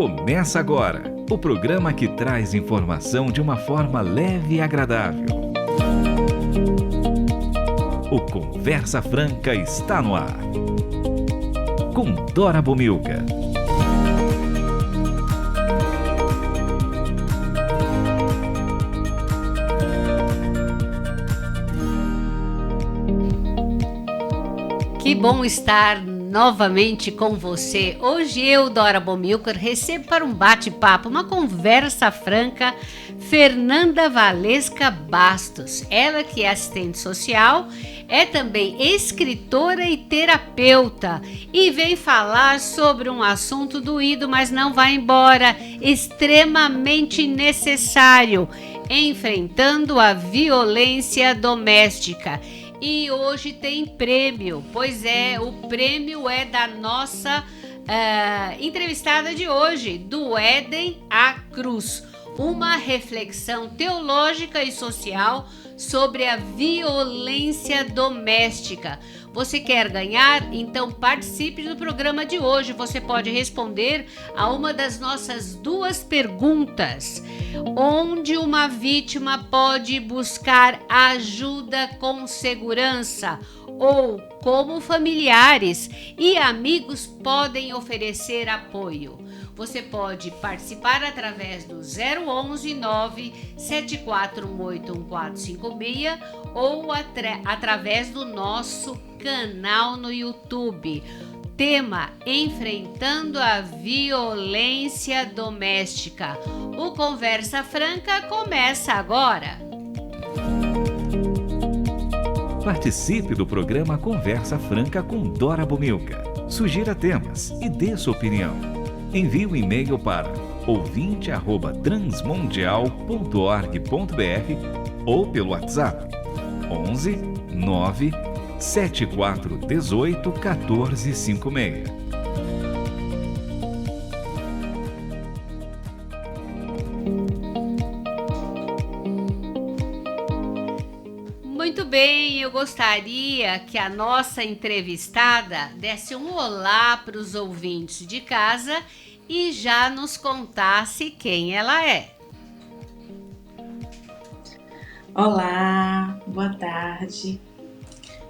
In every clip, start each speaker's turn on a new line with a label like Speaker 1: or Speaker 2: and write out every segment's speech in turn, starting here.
Speaker 1: Começa agora o programa que traz informação de uma forma leve e agradável. O Conversa Franca está no ar. Com Dora Bomilca.
Speaker 2: Que bom estar novamente com você. Hoje eu, Dora Bomilcar, recebo para um bate-papo, uma conversa franca, Fernanda Valesca Bastos. Ela que é assistente social, é também escritora e terapeuta e vem falar sobre um assunto doído, mas não vai embora, extremamente necessário, enfrentando a violência doméstica. E hoje tem prêmio, pois é, o prêmio é da nossa entrevistada de hoje, do Éden A. Cruz, uma reflexão teológica e social sobre a violência doméstica. Você quer ganhar? Então participe do programa de hoje. Você pode responder a uma das nossas duas perguntas. Onde uma vítima pode buscar ajuda com segurança? Ou como familiares e amigos podem oferecer apoio? Você pode participar através do 011 97418 1456 ou através do nosso canal no YouTube. Tema: Enfrentando a Violência Doméstica. O Conversa Franca começa agora.
Speaker 1: Participe do programa Conversa Franca com Dora Bomilca. Sugira temas e dê sua opinião. Envie um e-mail para ouvinte@transmundial.org.br ou pelo WhatsApp 11 9 7418 1456.
Speaker 2: Muito bem, eu gostaria que a nossa entrevistada desse um olá para os ouvintes de casa e já nos contasse quem ela é.
Speaker 3: Olá, boa tarde.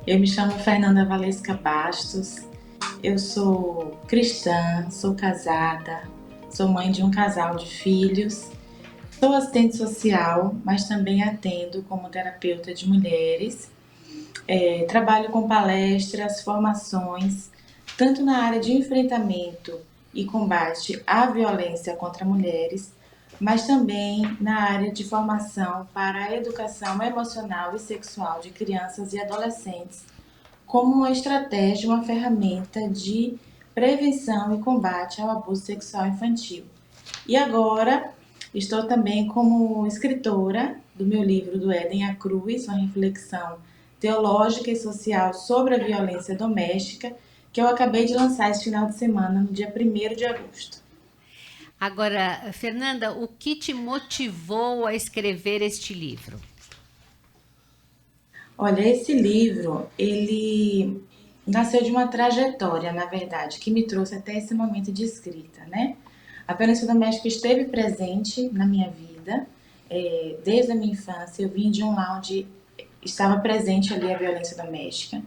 Speaker 3: Eu me chamo Fernanda Valesca Bastos. Eu sou cristã, sou casada, sou mãe de um casal de filhos. Sou assistente social, mas também atendo como terapeuta de mulheres. Trabalho com palestras, formações, tanto na área de enfrentamento e combate à violência contra mulheres, mas também na área de formação para a educação emocional e sexual de crianças e adolescentes, como uma estratégia, uma ferramenta de prevenção e combate ao abuso sexual infantil. E agora estou também como escritora do meu livro do Éden A Cruz, uma reflexão teológica e social sobre a violência doméstica, que eu acabei de lançar esse final de semana, no dia 1º de agosto.
Speaker 2: Agora, Fernanda, o que te motivou a escrever este livro?
Speaker 3: Olha, esse livro, ele nasceu de uma trajetória, na verdade, que me trouxe até esse momento de escrita, né? A violência doméstica esteve presente na minha vida, desde a minha infância. Eu vim de um lar onde estava presente ali a violência doméstica.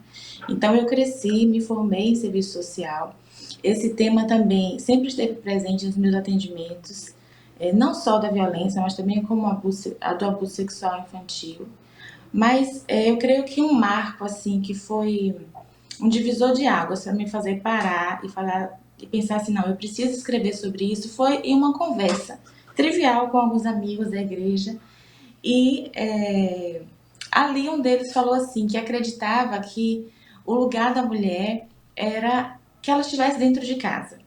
Speaker 3: Então eu cresci, me formei em serviço social. Esse tema também sempre esteve presente nos meus atendimentos, não só da violência, mas também como do abuso sexual infantil. Mas eu creio que um marco, assim, que foi um divisor de águas para me fazer parar e falar e pensar assim, não, eu preciso escrever sobre isso, foi em uma conversa trivial com alguns amigos da igreja. E ali um deles falou assim, que acreditava que o lugar da mulher era que ela estivesse dentro de casa.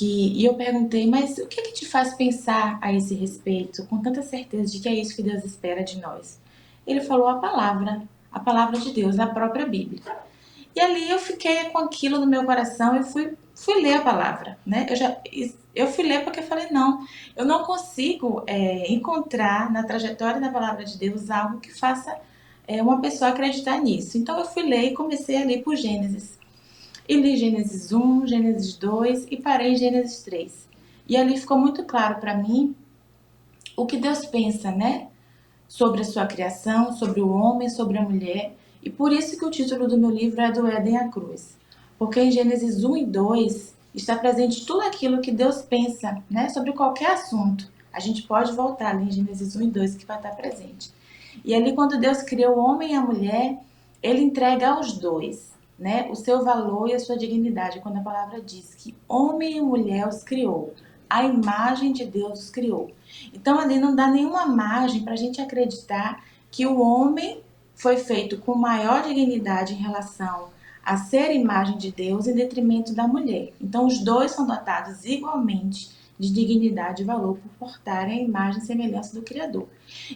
Speaker 3: E eu perguntei, mas o que te faz pensar a esse respeito, com tanta certeza de que é isso que Deus espera de nós? Ele falou a palavra de Deus, a própria Bíblia. E ali eu fiquei com aquilo no meu coração e fui ler a palavra, né? Eu fui ler porque eu falei, não, eu não consigo encontrar na trajetória da palavra de Deus algo que faça uma pessoa acreditar nisso. Então eu fui ler e comecei a ler por Gênesis. E li Gênesis 1, Gênesis 2 e parei em Gênesis 3. E ali ficou muito claro para mim o que Deus pensa, né? Sobre a sua criação, sobre o homem, sobre a mulher. E por isso que o título do meu livro é Do Éden à Cruz. Porque em Gênesis 1 e 2 está presente tudo aquilo que Deus pensa, né? Sobre qualquer assunto. A gente pode voltar ali em Gênesis 1 e 2 que vai estar presente. E ali quando Deus criou o homem e a mulher, ele entrega aos dois, né? O seu valor e a sua dignidade. Quando a palavra diz que homem e mulher os criou, a imagem de Deus os criou. Então ali não dá nenhuma margem para a gente acreditar que o homem foi feito com maior dignidade em relação a ser imagem de Deus em detrimento da mulher. Então os dois são dotados igualmente de dignidade e valor por portarem a imagem e semelhança do Criador.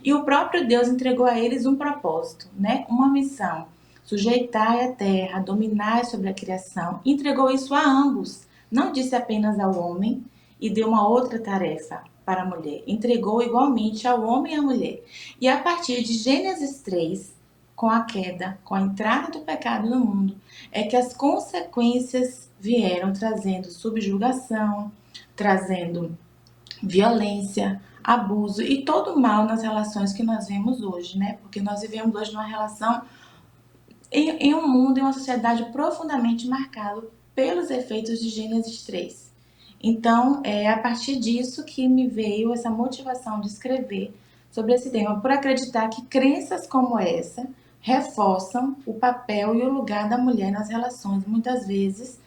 Speaker 3: E o próprio Deus entregou a eles um propósito, né? Uma missão: sujeitai a terra, dominai sobre a criação. Entregou isso a ambos. Não disse apenas ao homem e deu uma outra tarefa para a mulher. Entregou igualmente ao homem e à mulher. E a partir de Gênesis 3, com a queda, com a entrada do pecado no mundo, é que as consequências vieram trazendo subjugação, trazendo violência, abuso e todo o mal nas relações que nós vemos hoje, né? Porque nós vivemos hoje numa relação em um mundo, em uma sociedade profundamente marcado pelos efeitos de Gênesis 3. Então, é a partir disso que me veio essa motivação de escrever sobre esse tema, por acreditar que crenças como essa reforçam o papel e o lugar da mulher nas relações, muitas vezes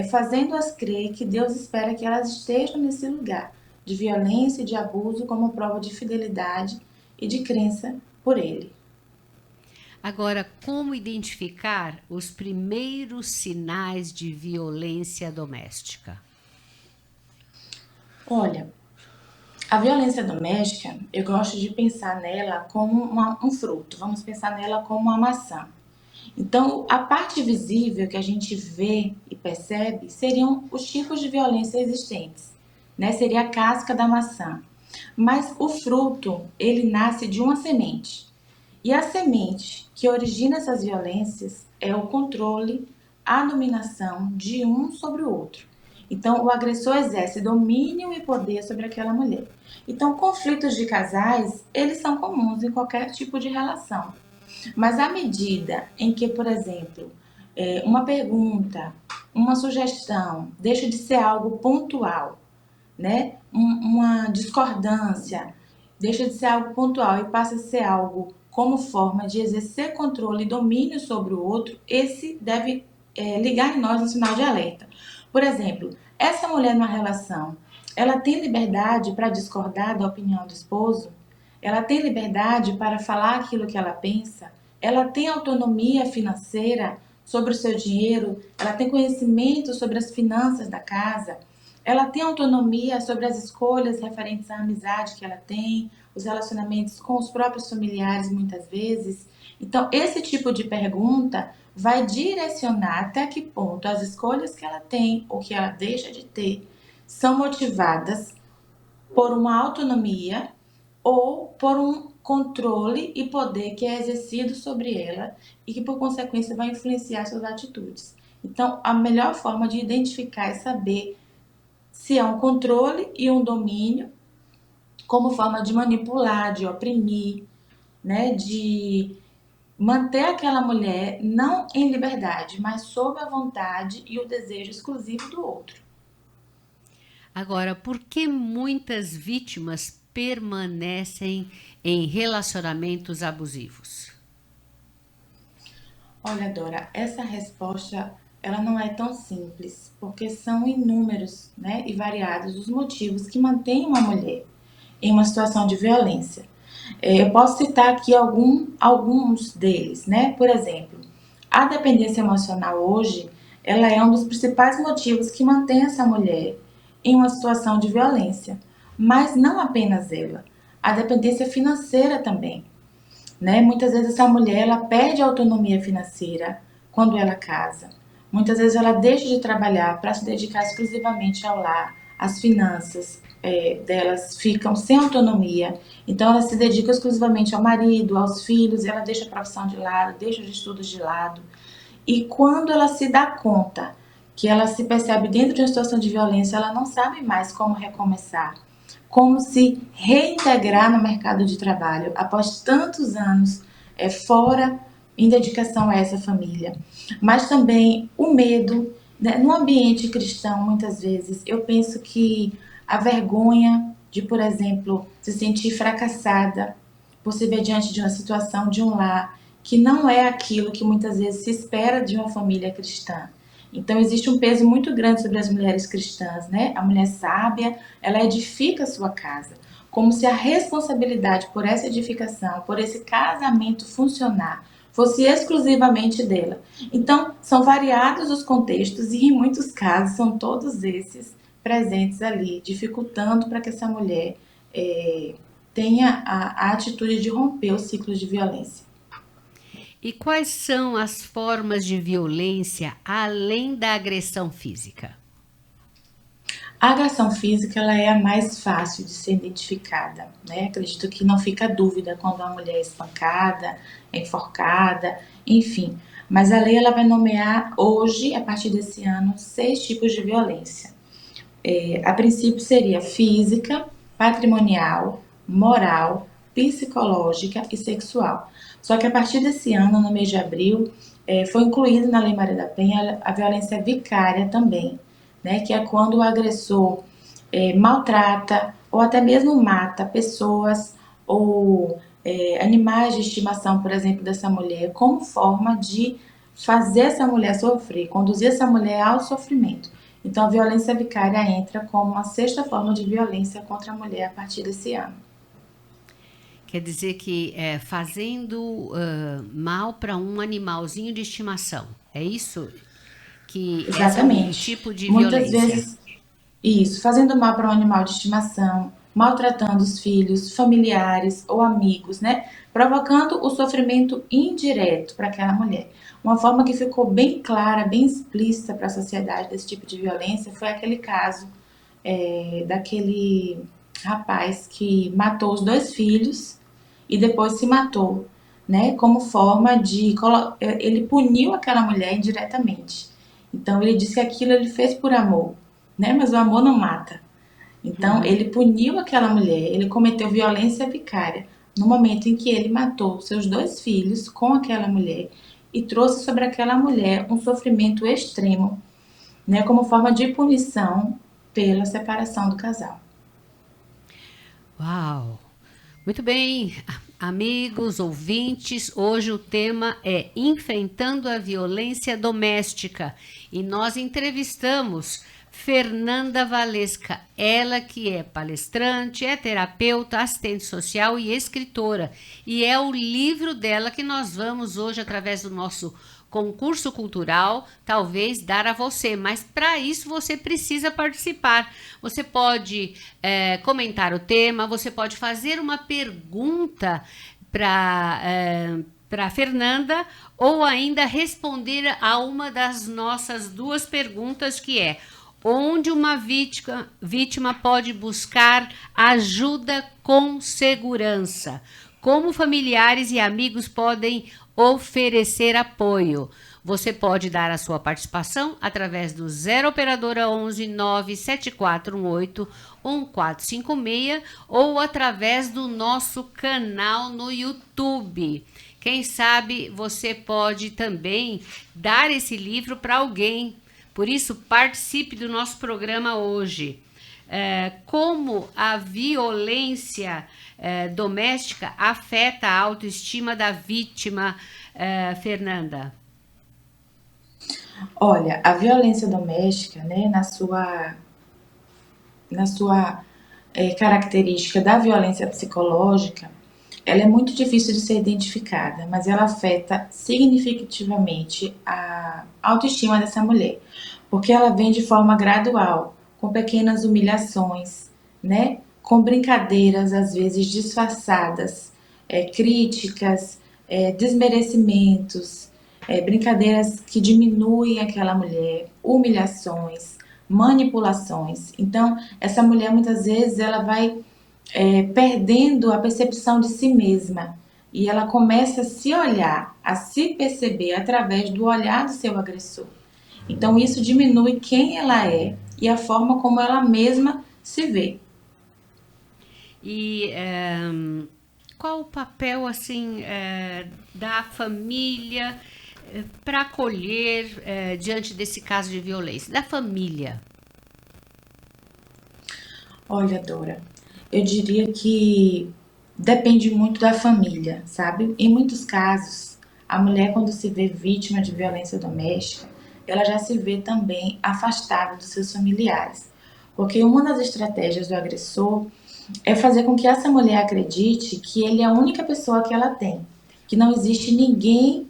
Speaker 3: fazendo-as crer que Deus espera que elas estejam nesse lugar de violência e de abuso como prova de fidelidade e de crença por Ele.
Speaker 2: Agora, como identificar os primeiros sinais de violência doméstica?
Speaker 3: Olha, a violência doméstica, eu gosto de pensar nela como um fruto. Vamos pensar nela como uma maçã. Então, a parte visível que a gente vê e percebe seriam os tipos de violência existentes, né? Seria a casca da maçã. Mas o fruto, ele nasce de uma semente. E a semente que origina essas violências é o controle, a dominação de um sobre o outro. Então, o agressor exerce domínio e poder sobre aquela mulher. Então, conflitos de casais, eles são comuns em qualquer tipo de relação. Mas à medida em que, por exemplo, uma pergunta, uma sugestão deixa de ser algo pontual, né? Uma discordância deixa de ser algo pontual e passa a ser algo como forma de exercer controle e domínio sobre o outro, esse deve ligar em nós um sinal de alerta. Por exemplo, essa mulher numa relação, ela tem liberdade para discordar da opinião do esposo? Ela tem liberdade para falar aquilo que ela pensa? Ela tem autonomia financeira sobre o seu dinheiro? Ela tem conhecimento sobre as finanças da casa? Ela tem autonomia sobre as escolhas referentes à amizade que ela tem, os relacionamentos com os próprios familiares muitas vezes? Então, esse tipo de pergunta vai direcionar até que ponto as escolhas que ela tem ou que ela deixa de ter são motivadas por uma autonomia ou por um controle e poder que é exercido sobre ela e que, por consequência, vai influenciar suas atitudes. Então, a melhor forma de identificar é saber se é um controle e um domínio como forma de manipular, de oprimir, né, de manter aquela mulher não em liberdade, mas sob a vontade e o desejo exclusivo do outro.
Speaker 2: Agora, por que muitas vítimas permanecem em relacionamentos abusivos?
Speaker 3: Olha, Dora, essa resposta ela não é tão simples, porque são inúmeros, né, e variados os motivos que mantêm uma mulher em uma situação de violência. Eu posso citar aqui alguns deles, né? Por exemplo, a dependência emocional hoje, ela é um dos principais motivos que mantém essa mulher em uma situação de violência. Mas não apenas ela, a dependência financeira também, né? Muitas vezes essa mulher ela perde a autonomia financeira quando ela casa. Muitas vezes ela deixa de trabalhar para se dedicar exclusivamente ao lar, as finanças delas ficam sem autonomia, então ela se dedica exclusivamente ao marido, aos filhos, ela deixa a profissão de lado, deixa os estudos de lado. E quando ela se dá conta que ela se percebe dentro de uma situação de violência, ela não sabe mais como recomeçar, como se reintegrar no mercado de trabalho após tantos anos fora em dedicação a essa família. Mas também o medo, né? No ambiente cristão, muitas vezes, eu penso que a vergonha de, por exemplo, se sentir fracassada por se ver diante de uma situação de um lar que não é aquilo que muitas vezes se espera de uma família cristã. Então existe um peso muito grande sobre as mulheres cristãs, né? A mulher sábia, ela edifica a sua casa, como se a responsabilidade por essa edificação, por esse casamento funcionar, fosse exclusivamente dela. Então, são variados os contextos e, em muitos casos, são todos esses presentes ali, dificultando para que essa mulher tenha a atitude de romper o ciclo de violência.
Speaker 2: E quais são as formas de violência além da agressão física?
Speaker 3: A agressão física ela é a mais fácil de ser identificada, né? Acredito que não fica dúvida quando uma mulher é espancada, é enforcada, enfim. Mas a lei ela vai nomear hoje, a partir desse ano, 6 tipos de violência. A princípio seria física, patrimonial, moral, psicológica e sexual. Só que a partir desse ano, no mês de abril, foi incluído na Lei Maria da Penha a violência vicária também, né? Que é quando o agressor maltrata ou até mesmo mata pessoas ou animais de estimação, por exemplo, dessa mulher, como forma de fazer essa mulher sofrer, conduzir essa mulher ao sofrimento. Então, a violência vicária entra como uma 6ª forma de violência contra a mulher a partir desse ano.
Speaker 2: Quer dizer que fazendo mal para um animalzinho de estimação. É isso? Que
Speaker 3: Exatamente.
Speaker 2: É um tipo de
Speaker 3: Muitas
Speaker 2: violência.
Speaker 3: vezes, isso, fazendo mal para um animal de estimação, maltratando os filhos, familiares ou amigos, né? Provocando o sofrimento indireto para aquela mulher. Uma forma que ficou bem clara, bem explícita para a sociedade desse tipo de violência foi aquele caso daquele rapaz que matou os 2 filhos e depois se matou, né? Como forma de... Ele puniu aquela mulher indiretamente. Então, ele disse que aquilo ele fez por amor, né? Mas o amor não mata. Então, ele puniu aquela mulher, ele cometeu violência vicária no momento em que ele matou seus 2 filhos com aquela mulher e trouxe sobre aquela mulher um sofrimento extremo, né? Como forma de punição pela separação do casal.
Speaker 2: Uau! Muito bem, amigos, ouvintes, hoje o tema é Enfrentando a Violência Doméstica e nós entrevistamos Fernanda Valesca, ela que é palestrante, é terapeuta, assistente social e escritora. E é o livro dela que nós vamos hoje, através do nosso concurso cultural, talvez dar a você, mas para isso você precisa participar. Você pode comentar o tema, você pode fazer uma pergunta para Fernanda ou ainda responder a uma das nossas 2 perguntas, que é: onde uma vítima pode buscar ajuda com segurança? Como familiares e amigos podem oferecer apoio? Você pode dar a sua participação através do 0 operadora 11 97418 1456 ou através do nosso canal no YouTube. Quem sabe você pode também dar esse livro para alguém. Por isso, participe do nosso programa hoje. Como a violência doméstica afeta a autoestima da vítima, Fernanda?
Speaker 3: Olha, a violência doméstica, né, na sua característica da violência psicológica, ela é muito difícil de ser identificada, mas ela afeta significativamente a autoestima dessa mulher, porque ela vem de forma gradual, com pequenas humilhações, né? Com brincadeiras, às vezes disfarçadas, críticas, desmerecimentos, brincadeiras que diminuem aquela mulher, humilhações, manipulações. Então, essa mulher, muitas vezes, ela vai perdendo a percepção de si mesma e ela começa a se olhar, a se perceber através do olhar do seu agressor. Então, isso diminui quem ela é e a forma como ela mesma se vê.
Speaker 2: E qual o papel assim da família para acolher diante desse caso de violência? Da família.
Speaker 3: Olha, Dora, eu diria que depende muito da família, sabe? Em muitos casos, a mulher, quando se vê vítima de violência doméstica, ela já se vê também afastada dos seus familiares. Porque uma das estratégias do agressor é fazer com que essa mulher acredite que ele é a única pessoa que ela tem, que não existe ninguém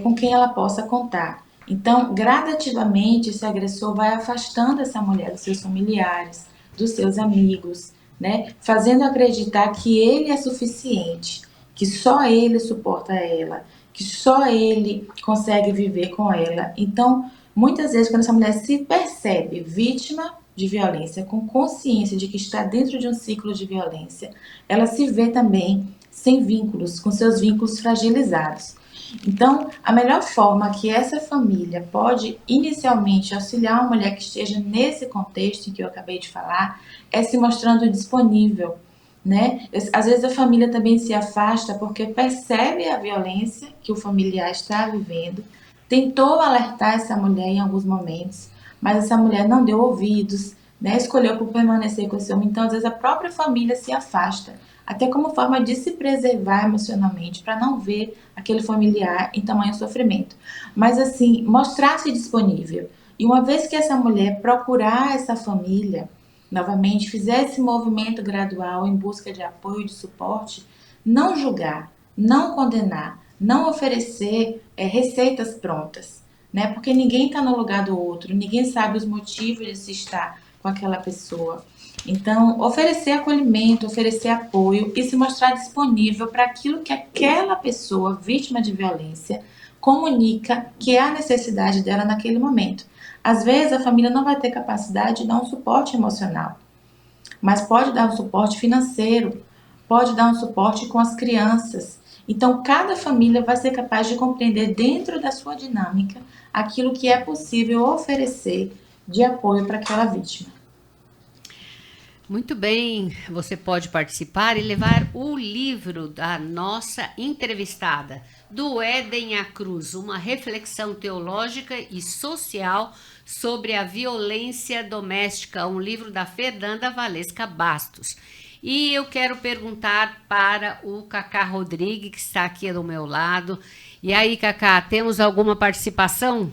Speaker 3: com quem ela possa contar. Então, gradativamente, esse agressor vai afastando essa mulher dos seus familiares, dos seus amigos, né? Fazendo acreditar que ele é suficiente, que só ele suporta ela, que só ele consegue viver com ela. Então, muitas vezes, quando essa mulher se percebe vítima de violência, com consciência de que está dentro de um ciclo de violência, ela se vê também sem vínculos, com seus vínculos fragilizados. Então, a melhor forma que essa família pode inicialmente auxiliar uma mulher que esteja nesse contexto em que eu acabei de falar é se mostrando disponível, né? Às vezes a família também se afasta porque percebe a violência que o familiar está vivendo, tentou alertar essa mulher em alguns momentos, mas essa mulher não deu ouvidos, né? Escolheu por permanecer com esse homem. Então, às vezes a própria família se afasta, até como forma de se preservar emocionalmente, para não ver aquele familiar em tamanho sofrimento. Mas assim, mostrar-se disponível. E uma vez que essa mulher procurar essa família, novamente, fizer esse movimento gradual em busca de apoio e de suporte, não julgar, não condenar, não oferecer receitas prontas, né? Porque ninguém está no lugar do outro, ninguém sabe os motivos de se estar com aquela pessoa. Então, oferecer acolhimento, oferecer apoio e se mostrar disponível para aquilo que aquela pessoa vítima de violência comunica que é a necessidade dela naquele momento. Às vezes, a família não vai ter capacidade de dar um suporte emocional, mas pode dar um suporte financeiro, pode dar um suporte com as crianças. Então, cada família vai ser capaz de compreender dentro da sua dinâmica aquilo que é possível oferecer de apoio para aquela vítima.
Speaker 2: Muito bem, você pode participar e levar o livro da nossa entrevistada, do Éden à Cruz, uma reflexão teológica e social sobre a violência doméstica, um livro da Fernanda Valesca Bastos. E eu quero perguntar para o Cacá Rodrigues, que está aqui do meu lado. E aí, Cacá, temos alguma participação?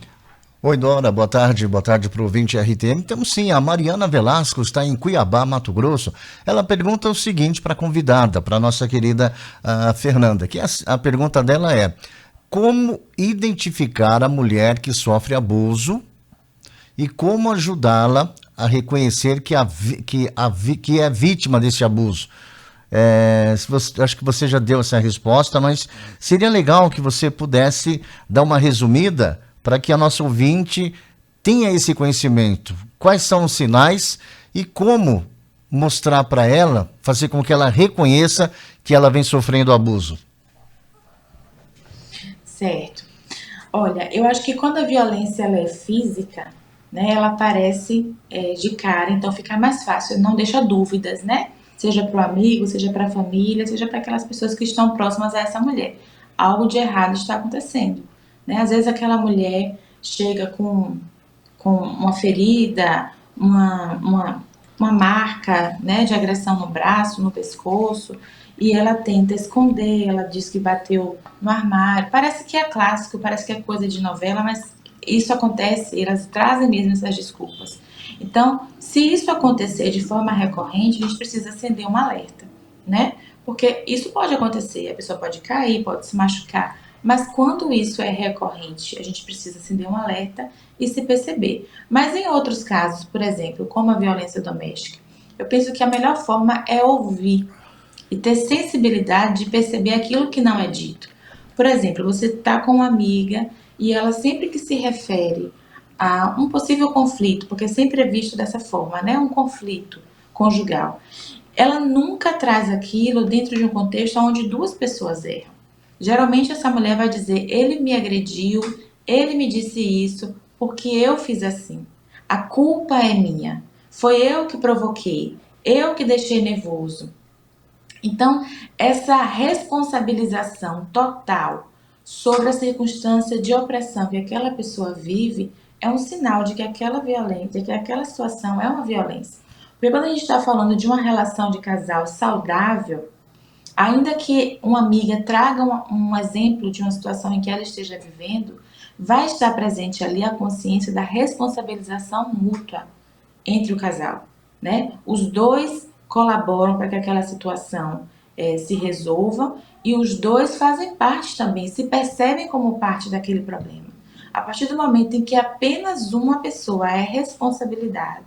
Speaker 4: Oi, Dora, boa tarde para o ouvinte RTM. Temos sim, a Mariana Velasco está em Cuiabá, Mato Grosso. Ela pergunta o seguinte para a convidada, para a nossa querida Fernanda, que a pergunta dela é: como identificar a mulher que sofre abuso e como ajudá-la a reconhecer que é vítima desse abuso? Acho que você já deu essa resposta, mas seria legal que você pudesse dar uma resumida para que a nossa ouvinte tenha esse conhecimento. Quais são os sinais e como mostrar para ela, fazer com que ela reconheça que ela vem sofrendo abuso?
Speaker 3: Certo. Olha, eu acho que quando a violência ela é física, né, ela aparece de cara, então fica mais fácil, não deixa dúvidas, né? Seja para o amigo, seja para a família, seja para aquelas pessoas que estão próximas a essa mulher. Algo de errado está acontecendo. Né? Às vezes aquela mulher chega com uma ferida, uma marca, né, de agressão no braço, no pescoço, e ela tenta esconder, ela diz que bateu no armário. Parece que é clássico, parece que é coisa de novela, mas isso acontece, elas trazem mesmo essas desculpas. Então, se isso acontecer de forma recorrente, a gente precisa acender um alerta, né? Porque isso pode acontecer, a pessoa pode cair, pode se machucar, mas quando isso é recorrente, a gente precisa acender um alerta e se perceber. Mas em outros casos, por exemplo, como a violência doméstica, eu penso que a melhor forma é ouvir e ter sensibilidade de perceber aquilo que não é dito. Por exemplo, você está com uma amiga e ela sempre que se refere a um possível conflito, porque sempre é visto dessa forma, né? Um conflito conjugal. Ela nunca traz aquilo dentro de um contexto onde duas pessoas erram. Geralmente essa mulher vai dizer: ele me agrediu, ele me disse isso, porque eu fiz assim. A culpa é minha. Foi eu que provoquei, eu que deixei nervoso. Então, essa responsabilização total sobre a circunstância de opressão que aquela pessoa vive é um sinal de que aquela violência, que aquela situação é uma violência. Porque quando a gente está falando de uma relação de casal saudável, ainda que uma amiga traga um exemplo de uma situação em que ela esteja vivendo, vai estar presente ali a consciência da responsabilização mútua entre o casal, né? Os dois colaboram para que aquela situação se resolva e os dois fazem parte também, se percebem como parte daquele problema. A partir do momento em que apenas uma pessoa é responsabilizada,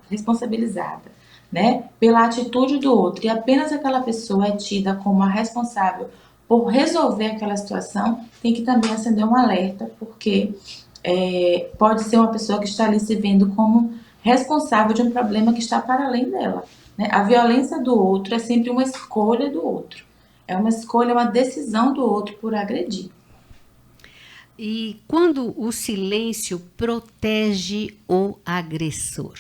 Speaker 3: né, pela atitude do outro e apenas aquela pessoa é tida como a responsável por resolver aquela situação, tem que também acender um alerta, porque pode ser uma pessoa que está ali se vendo como responsável de um problema que está para além dela, né? A violência do outro é sempre uma escolha do outro. É uma escolha, uma decisão do outro por agredir.
Speaker 2: E quando o silêncio protege o agressor?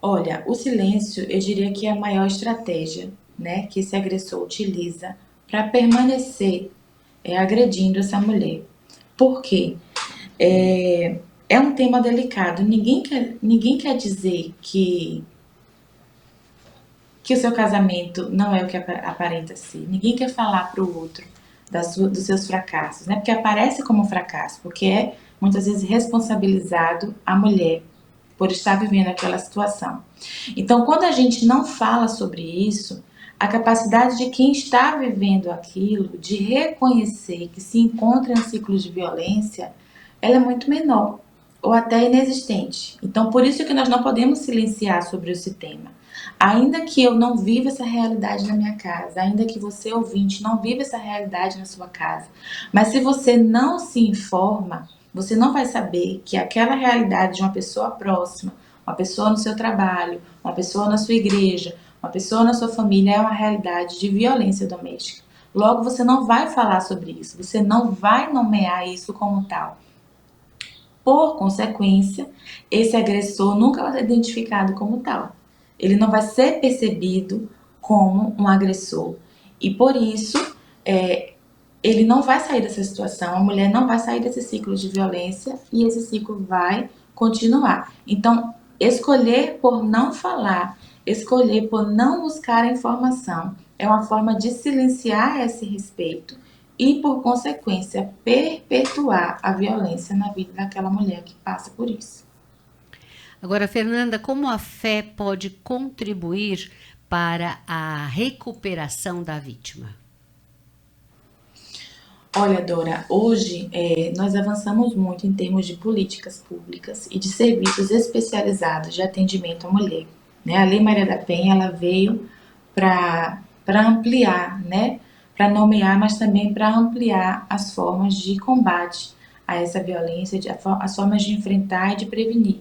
Speaker 3: Olha, o silêncio, eu diria que é a maior estratégia, né, que esse agressor utiliza para permanecer agredindo essa mulher. Por quê? É um tema delicado. Ninguém quer dizer que o seu casamento não é o que aparenta ser. Ninguém quer falar para o outro dos seus fracassos, né? Porque aparece como um fracasso, porque é muitas vezes responsabilizado a mulher por estar vivendo aquela situação. Então, quando a gente não fala sobre isso, a capacidade de quem está vivendo aquilo, de reconhecer que se encontra em um ciclo de violência, ela é muito menor, ou até inexistente. Então, por isso que nós não podemos silenciar sobre esse tema. Ainda que eu não viva essa realidade na minha casa, ainda que você, ouvinte, não viva essa realidade na sua casa, mas se você não se informa, você não vai saber que aquela realidade de uma pessoa próxima, uma pessoa no seu trabalho, uma pessoa na sua igreja, uma pessoa na sua família é uma realidade de violência doméstica. Logo, você não vai falar sobre isso, você não vai nomear isso como tal. Por consequência, esse agressor nunca vai ser identificado como tal. Ele não vai ser percebido como um agressor. E por isso, ele não vai sair dessa situação, a mulher não vai sair desse ciclo de violência e esse ciclo vai continuar. Então, escolher por não falar, escolher por não buscar a informação, é uma forma de silenciar esse respeito e, por consequência, perpetuar a violência na vida daquela mulher que passa por isso.
Speaker 2: Agora, Fernanda, como a fé pode contribuir para a recuperação da vítima?
Speaker 3: Olha, Dora, hoje nós avançamos muito em termos de políticas públicas e de serviços especializados de atendimento à mulher, né? A Lei Maria da Penha, ela veio para ampliar, né? Para nomear, mas também para ampliar as formas de combate a essa violência, as formas de enfrentar e de prevenir.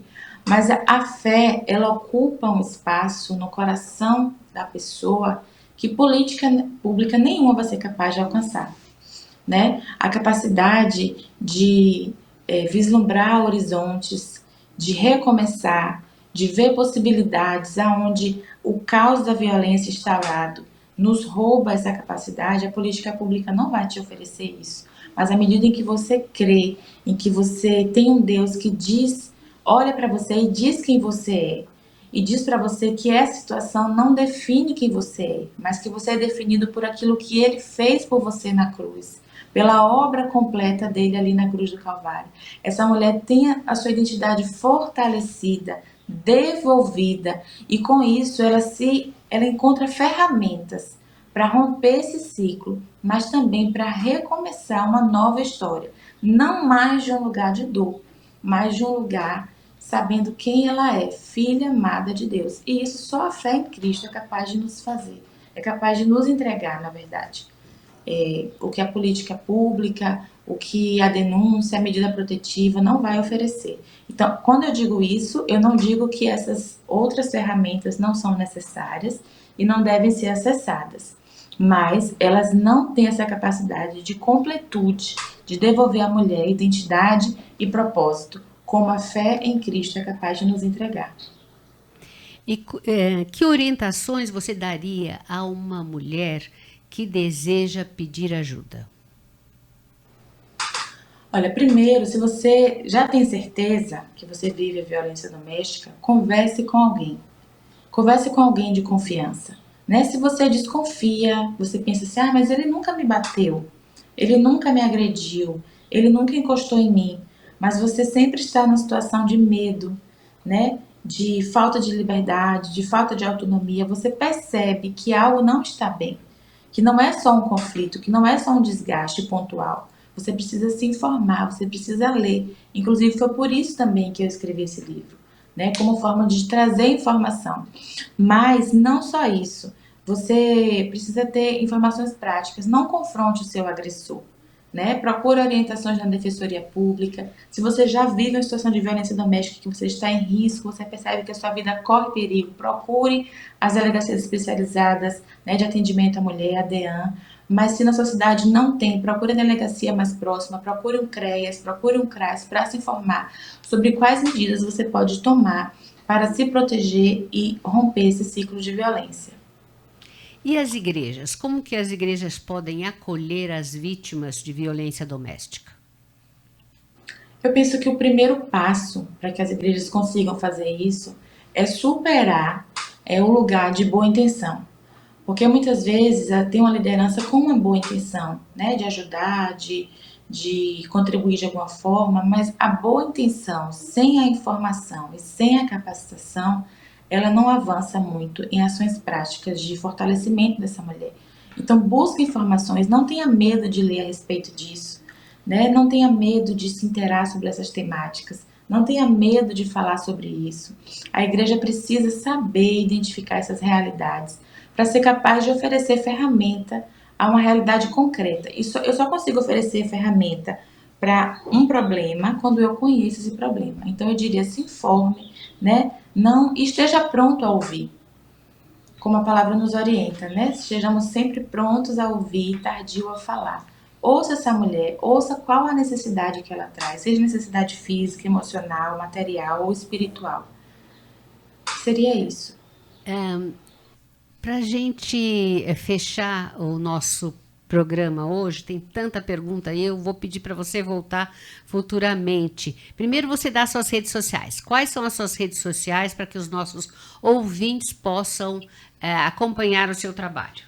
Speaker 3: Mas a fé, ela ocupa um espaço no coração da pessoa que política pública nenhuma vai ser capaz de alcançar, né? A capacidade de vislumbrar horizontes, de recomeçar, de ver possibilidades aonde o caos da violência instaurado nos rouba essa capacidade, a política pública não vai te oferecer isso. Mas à medida em que você crê, em que você tem um Deus que olha para você e diz quem você é, e diz para você que essa situação não define quem você é, mas que você é definido por aquilo que Ele fez por você na cruz, pela obra completa dele ali na cruz do Calvário. Essa mulher tem a sua identidade fortalecida, devolvida, e com isso ela encontra ferramentas para romper esse ciclo, mas também para recomeçar uma nova história, não mais de um lugar de dor, mas de um lugar sabendo quem ela é, filha amada de Deus. E isso só a fé em Cristo é capaz de nos fazer, é capaz de nos entregar, na verdade. O que a política pública, o que a denúncia, a medida protetiva não vai oferecer. Então, quando eu digo isso, eu não digo que essas outras ferramentas não são necessárias e não devem ser acessadas, mas elas não têm essa capacidade de completude, de devolver à mulher identidade e propósito, como a fé em Cristo é capaz de nos entregar.
Speaker 2: E que orientações você daria a uma mulher que deseja pedir ajuda?
Speaker 3: Olha, primeiro, se você já tem certeza que você vive a violência doméstica, converse com alguém. Converse com alguém de confiança. Né? Se você desconfia, você pensa assim, mas ele nunca me bateu, ele nunca me agrediu, ele nunca encostou em mim, mas você sempre está numa situação de medo, né? De falta de liberdade, de falta de autonomia, você percebe que algo não está bem, que não é só um conflito, que não é só um desgaste pontual. Você precisa se informar, você precisa ler. Inclusive, foi por isso também que eu escrevi esse livro, né? Como forma de trazer informação. Mas não só isso. Você precisa ter informações práticas. Não confronte o seu agressor, né? Procure orientações na Defensoria Pública. Se você já vive uma situação de violência doméstica, que você está em risco, você percebe que a sua vida corre perigo, procure as delegacias especializadas, né, de atendimento à mulher, a DEAN. Mas se na sua cidade não tem, procure a delegacia mais próxima, procure um CREAS, procure um CRAS para se informar sobre quais medidas você pode tomar para se proteger e romper esse ciclo de violência.
Speaker 2: E as igrejas? Como que as igrejas podem acolher as vítimas de violência doméstica?
Speaker 3: Eu penso que o primeiro passo para que as igrejas consigam fazer isso é superar o lugar de boa intenção. Porque muitas vezes tem uma liderança com uma boa intenção, né, de ajudar, de contribuir de alguma forma, mas a boa intenção, sem a informação e sem a capacitação, ela não avança muito em ações práticas de fortalecimento dessa mulher. Então, busque informações, não tenha medo de ler a respeito disso, né? Não tenha medo de se inteirar sobre essas temáticas, não tenha medo de falar sobre isso. A igreja precisa saber identificar essas realidades, para ser capaz de oferecer ferramenta a uma realidade concreta. Eu só consigo oferecer ferramenta para um problema quando eu conheço esse problema. Então eu diria, se informe, né? Não esteja pronto a ouvir, como a palavra nos orienta, né? Estejamos sempre prontos a ouvir, tardio a falar. Ouça essa mulher, ouça qual a necessidade que ela traz, seja necessidade física, emocional, material ou espiritual. Seria isso.
Speaker 2: Para a gente fechar o nosso programa hoje, tem tanta pergunta aí, eu vou pedir para você voltar futuramente. Primeiro você dá suas redes sociais. Quais são as suas redes sociais para que os nossos ouvintes possam acompanhar o seu trabalho?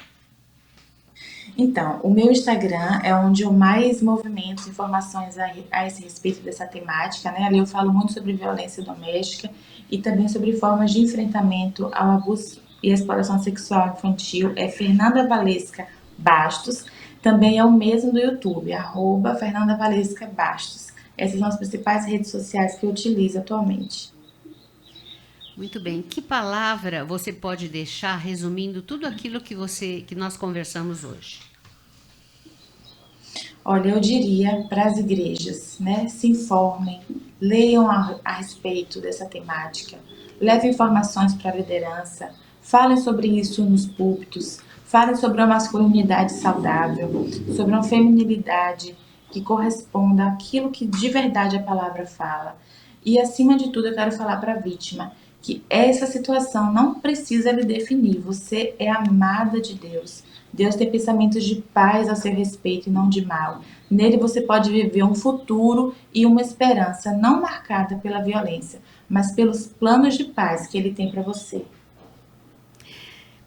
Speaker 3: Então, o meu Instagram é onde eu mais movimento informações a esse respeito dessa temática, né? Ali eu falo muito sobre violência doméstica e também sobre formas de enfrentamento ao abuso e exploração sexual infantil. É Fernanda Valesca Bastos. Também é o mesmo do YouTube, @Fernanda Valesca Bastos. Essas são as principais redes sociais que eu utilizo atualmente.
Speaker 2: Muito bem. Que palavra você pode deixar resumindo tudo aquilo que nós conversamos hoje?
Speaker 3: Olha, eu diria para as igrejas, né? Se informem, leiam a respeito dessa temática, levem informações para a liderança, falem sobre isso nos púlpitos, falem sobre uma masculinidade saudável, sobre uma feminilidade que corresponda àquilo que de verdade a palavra fala. E, acima de tudo, eu quero falar para a vítima que essa situação não precisa lhe definir. Você é amada de Deus. Deus tem pensamentos de paz a seu respeito e não de mal. Nele você pode viver um futuro e uma esperança não marcada pela violência, mas pelos planos de paz que Ele tem para você.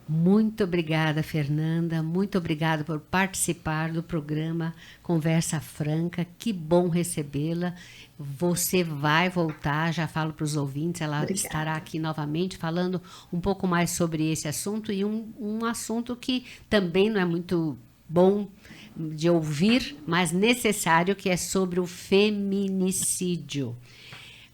Speaker 2: Muito obrigada, Fernanda. Muito obrigada por participar do programa Conversa Franca. Que bom recebê-la. Você vai voltar, já falo para os ouvintes, ela
Speaker 3: Obrigada.
Speaker 2: Estará aqui novamente falando um pouco mais sobre esse assunto e um assunto que também não é muito bom de ouvir, mas necessário, que é sobre o feminicídio.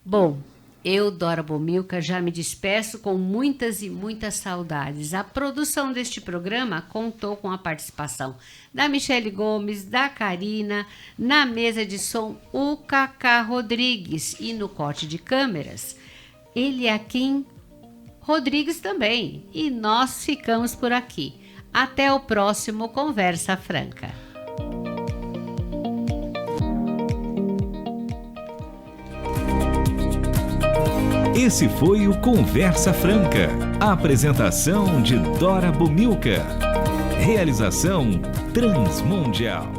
Speaker 2: Bom, eu, Dora Bomilcar, já me despeço com muitas e muitas saudades. A produção deste programa contou com a participação da Michele Gomes, da Karina, na mesa de som o Cacá Rodrigues e no corte de câmeras, Eliakim Rodrigues também. E nós ficamos por aqui. Até o próximo Conversa Franca.
Speaker 1: Esse foi o Conversa Franca. A apresentação de Dora Bumilcar. Realização Transmundial.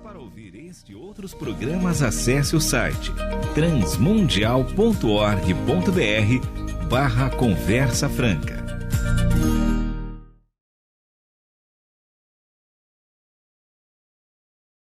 Speaker 1: Para ouvir este e outros programas, acesse o site transmundial.org.br/Conversa Franca.